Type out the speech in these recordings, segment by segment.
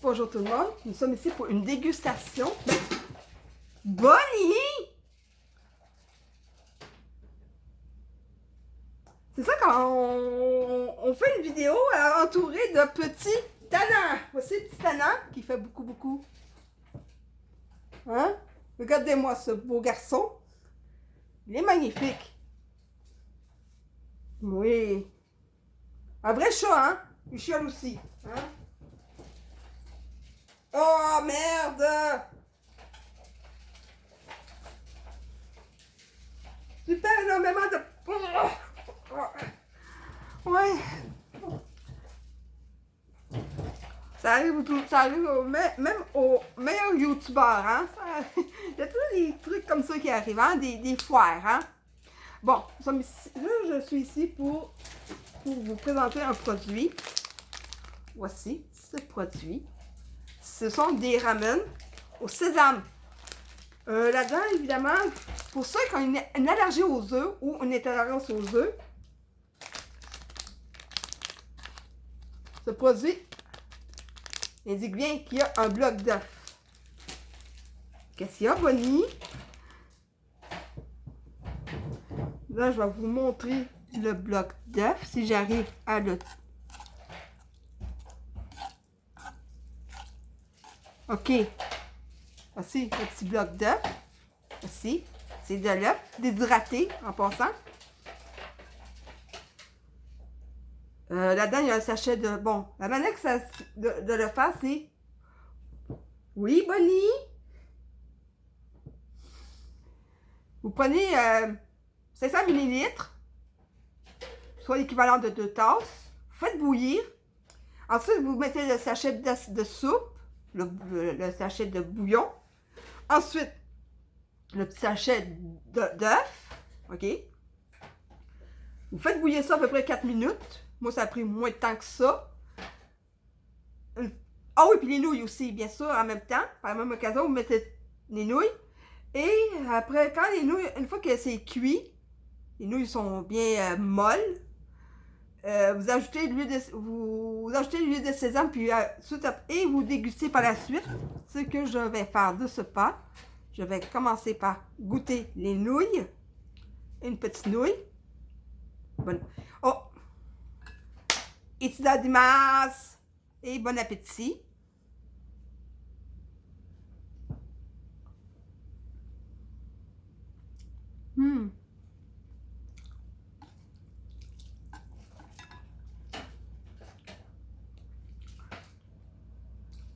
Bonjour tout le monde, nous sommes ici pour une dégustation. Bonnie! C'est ça quand on fait une vidéo entourée de petits tanins. Voici le petit tanin qui fait beaucoup. Hein? Regardez-moi ce beau garçon. Il est magnifique. Oui. Un vrai chat, hein? Il chiale aussi. Hein? Oh, merde! Super énormément de... Ouais. Ça arrive même aux meilleurs youtubeurs, hein? Il y a toujours des trucs comme ça qui arrivent, hein? Des foires, hein? Bon, je suis ici pour vous présenter un produit. Voici ce produit. Ce sont des ramen au sésame. Là-dedans, évidemment, pour ceux qui ont une allergie aux œufs ou une intolérance aux œufs, ce produit indique bien qu'il y a un bloc d'œuf. Qu'est-ce qu'il y a, Bonnie? Là, je vais vous montrer le bloc d'œuf, si j'arrive à le... OK. Voici le petit bloc d'œuf. Voici, c'est de l'œuf déshydraté en passant. Là-dedans, il y a un sachet de... Bon, la manière de le faire, c'est... Oui, Bonnie? Vous prenez 500 ml, soit l'équivalent de 2 tasses. Vous faites bouillir. Ensuite, vous mettez le sachet de soupe, le sachet de bouillon. Ensuite, le petit sachet d'œuf. OK? Vous faites bouillir ça à peu près 4 minutes. Moi, ça a pris moins de temps que ça. Ah oui, puis les nouilles aussi, bien sûr, en même temps. Par la même occasion, vous mettez les nouilles. Et après, quand les nouilles, une fois que c'est cuit, les nouilles sont bien molles, vous ajoutez l'huile de sésame, puis et vous dégustez par la suite. Ce que je vais faire de ce pas, je vais commencer par goûter les nouilles. Une petite nouille. Bonne. Oh! Itadakimasu! Et bon appétit!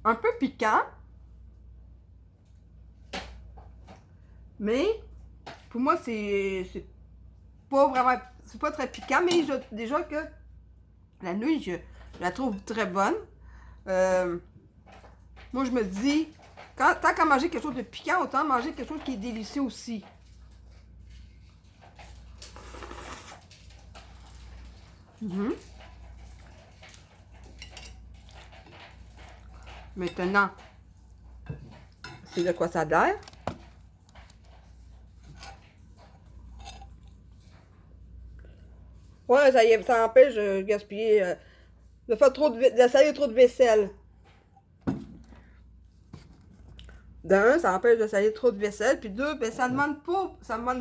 Un peu piquant. Mais, pour moi, c'est pas vraiment... C'est pas très piquant, mais déjà que la nouille, je la trouve très bonne. Moi, je me dis, tant qu'à manger quelque chose de piquant, autant manger quelque chose qui est délicieux aussi. Maintenant, c'est de quoi ça a l'air. Ouais, ça empêche de gaspiller, de faire de salir trop de vaisselle. D'un, ça empêche de salir trop de vaisselle. Puis deux, ben, ça demande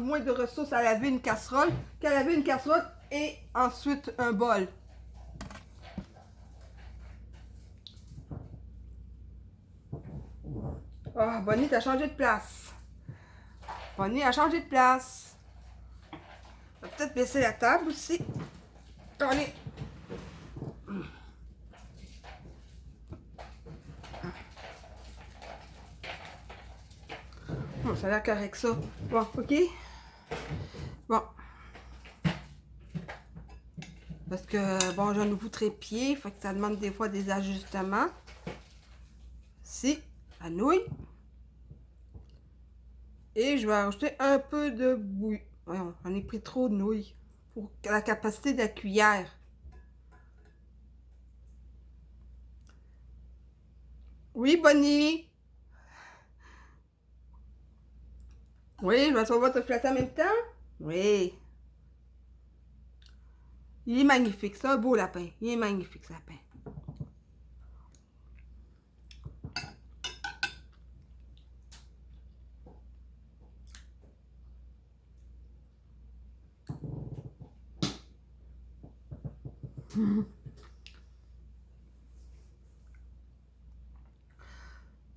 moins de ressources à laver une casserole qu'à laver une casserole et ensuite un bol. Ah, Bonnie, t'as changé de place. Bonnie a changé de place. On va peut-être baisser la table aussi. Allez. Bon, ça a l'air correct ça. Bon, OK? Bon. Parce que, bon, j'ai un nouveau trépied, fait que ça demande des fois des ajustements. Ici, la nouille. Et je vais rajouter un peu de bouillon. Voyons, j'en ai pris trop de nouilles pour la capacité de la cuillère. Oui, Bonnie? Oui, je vais sauver te flatter en même temps? Oui. Il est magnifique, c'est un beau lapin. Il est magnifique, ce lapin.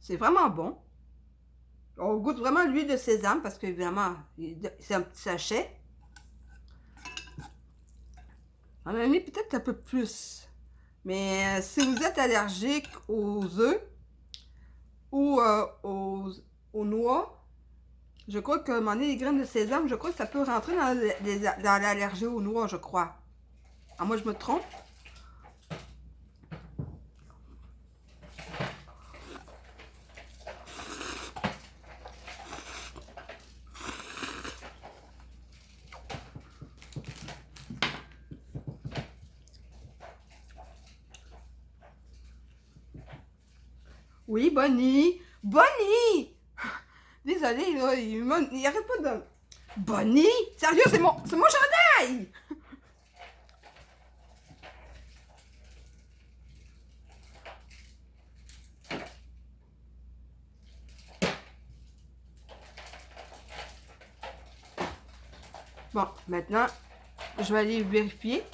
C'est vraiment bon. On goûte vraiment l'huile de sésame parce que, évidemment, c'est un petit sachet. On en a mis peut-être un peu plus. Mais si vous êtes allergique aux œufs ou aux noix, je crois que les graines de sésame, je crois que ça peut rentrer dans l'allergie aux noix, je crois. Ah, moi, je me trompe. Oui, Bonnie! Bonnie! Désolée, là, il arrête pas de... Bonnie? Sérieux, c'est mon chandail! Bon, maintenant, je vais aller vérifier.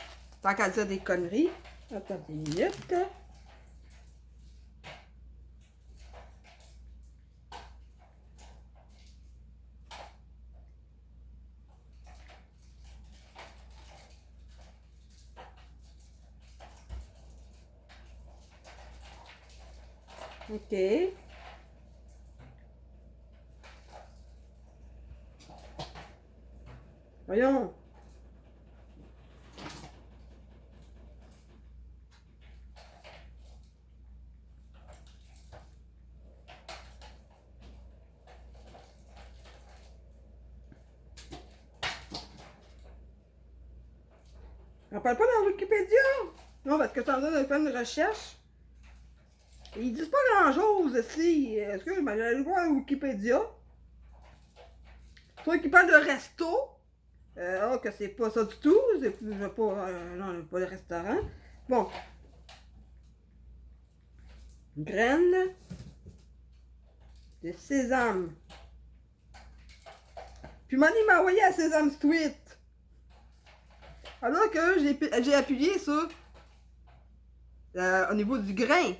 Tant qu'à dire des conneries. Attendez une minute. OK. Voyons. On parle pas dans Wikipédia? Non, parce que tu es en train de faire une recherche. Ils disent pas grand-chose ici. Est-ce que je vais aller voir Wikipédia? Toi qui parles de resto, alors que c'est pas ça du tout. C'est pas, non, pas de restaurant. Bon. Graines de sésame. Puis Manny m'a envoyé à Sésame Street. Alors que j'ai appuyé sur au niveau du grain.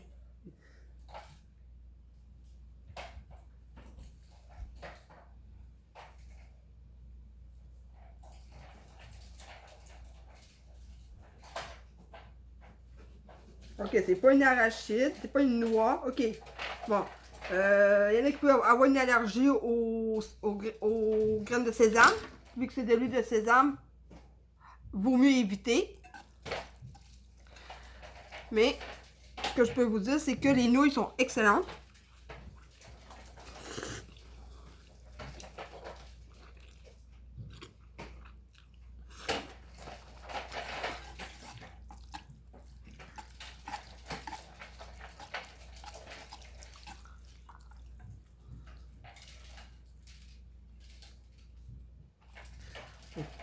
Ok, c'est pas une arachide, c'est pas une noix. Ok, bon. Il y en a qui peuvent avoir une allergie aux graines de sésame. Vu que c'est de l'huile de sésame, vaut mieux éviter. Mais ce que je peux vous dire, c'est que les nouilles sont excellentes.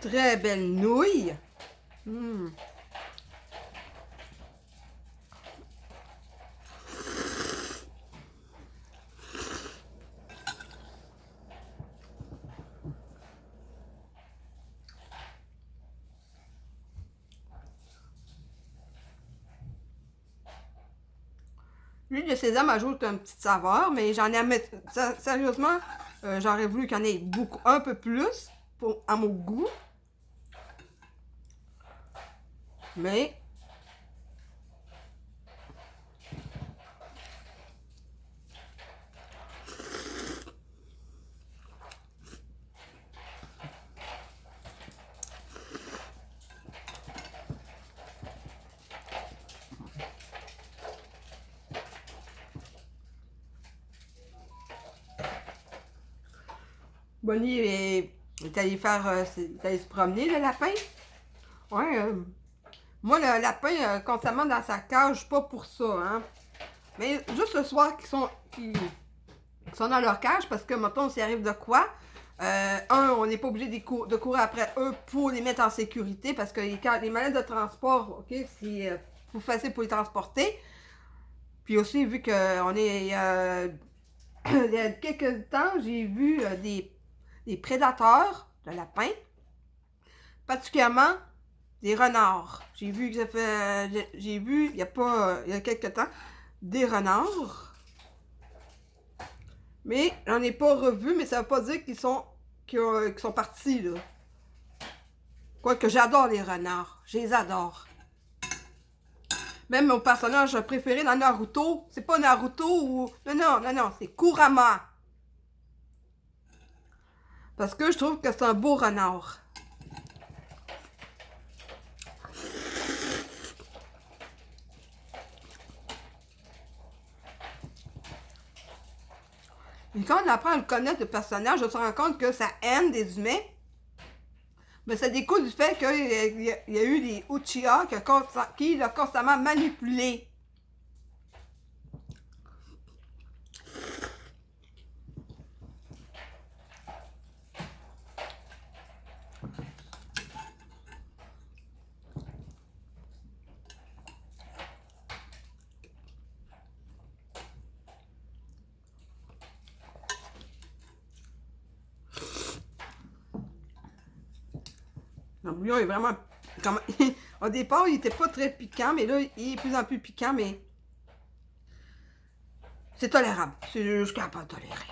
Très belle nouille. Mmh. L'huile de sésame ajoute une petite saveur, mais j'en ai à mettre. Sérieusement, j'aurais voulu qu'il y en ait beaucoup, un peu plus à mon goût. Mais Bonnie est allé faire, est allé se promener, le lapin. Ouais, moi, le lapin, constamment dans sa cage, je suis pas pour ça, hein. Mais juste le soir qu'ils sont dans leur cage, parce que, mettons, s'il arrive de quoi, on n'est pas obligé de courir après eux pour les mettre en sécurité, parce que les malades de transport, ok, c'est plus facile pour les transporter. Puis aussi, vu qu'on est... il y a quelques temps, j'ai vu des prédateurs de lapins, particulièrement des renards. J'ai vu que ça fait... J'ai vu, il y a quelques temps, des renards. Mais j'en ai pas revu, mais ça veut pas dire qu'ils sont partis, là. Quoique j'adore les renards. Je les adore. Même mon personnage préféré dans Naruto, c'est pas Naruto ou... Non, c'est Kurama. Parce que je trouve que c'est un beau renard. Et quand on apprend à le connaître, le personnage, on se rend compte que sa haine des humains, mais ça découle du fait qu'il y a eu des Uchiha qui l'ont constamment manipulé. Le bouillon est vraiment... Au départ, il était pas très piquant, mais là, il est de plus en plus piquant, mais... C'est tolérable. Je suis capable de tolérer.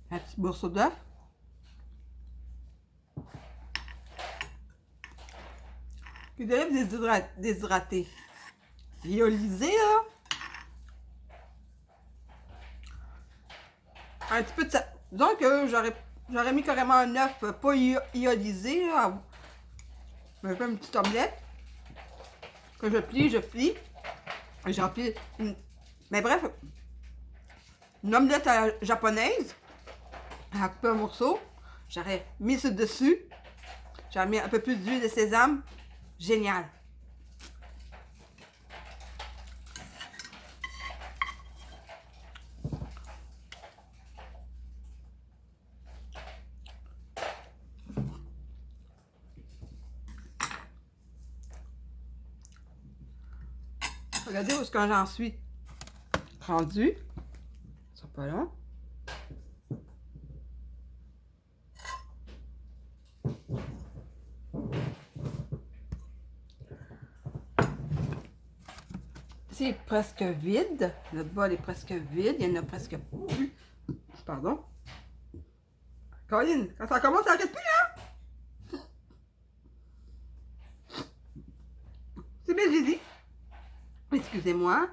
Un petit morceau d'œuf. Puis de l'œuf déshydraté. Iodisé, là. Un petit peu de ça. Donc, j'aurais mis carrément un œuf pas iodisé, là. Je fais une petite omelette. Que je plie. Et j'en plie une... Mais bref, une omelette japonaise. À couper un morceau. J'aurais mis ça dessus. J'aurais mis un peu plus d'huile de sésame. Génial. Regardez où est-ce que j'en suis rendu. C'est pas long. C'est presque vide. Notre bol est presque vide. Il y en a presque plus. Pardon. Colline, quand ça commence, ça n'arrête plus, hein? C'est bien, j'ai dit. Excusez-moi.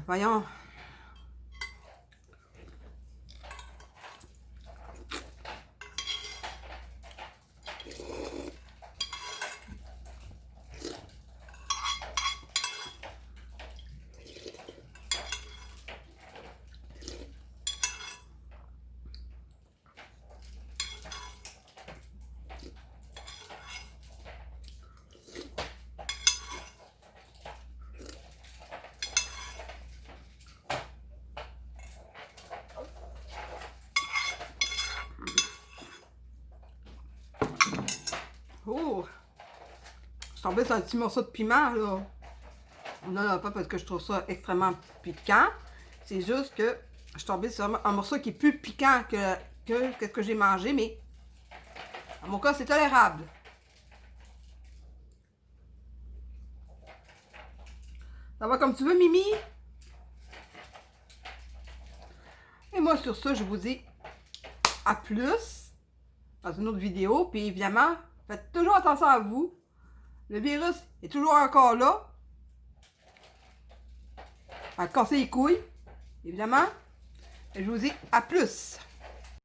Voyons. Oh! Je suis tombée sur un petit morceau de piment, là. Non, pas parce que je trouve ça extrêmement piquant. C'est juste que je suis tombée sur un morceau qui est plus piquant que ce que j'ai mangé, mais en mon cas, c'est tolérable. Ça va comme tu veux, Mimi? Et moi, sur ça, je vous dis à plus dans une autre vidéo. Puis évidemment, faites toujours attention à vous. Le virus est toujours encore là. À casser les couilles, évidemment. Et je vous dis à plus.